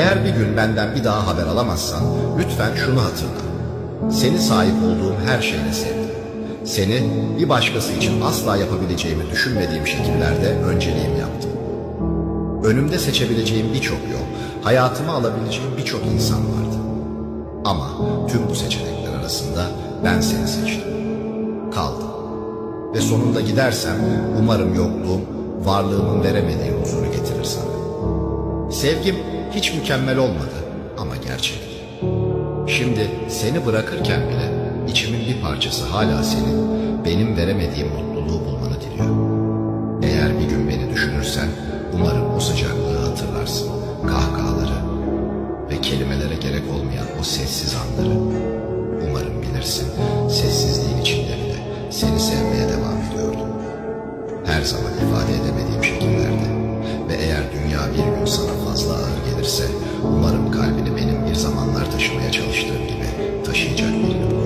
Eğer bir gün benden bir daha haber alamazsan lütfen şunu hatırla. Seni sahip olduğum her şeyle sevdim. Seni bir başkası için asla yapabileceğimi düşünmediğim şekillerde önceliğim yaptım. Önümde seçebileceğim birçok yol, hayatıma alabileceğim birçok insan vardı. Ama tüm bu seçenekler arasında ben seni seçtim. Kaldım. Ve sonunda gidersem umarım yokluğum, varlığımın veremediği huzuru getirir sana. Sevgim hiç mükemmel olmadı ama gerçek. Şimdi seni bırakırken bile içimin bir parçası hala senin, benim veremediğim mutluluğu bulmanı diliyor. Eğer bir gün beni düşünürsen umarım o sıcaklığı hatırlarsın, kahkahaları ve kelimelere gerek olmayan o sessiz anları. Umarım bilirsin, sessizliğin içinde bile seni sevmeye devam ediyordum. Her zaman ifade edemediğim şekillerde ve eğer dünya bir gün sana fazla ağır gelirse umarım kalbini benim bir zamanlar taşımaya çalıştığım gibi taşıyacak birini bulursun.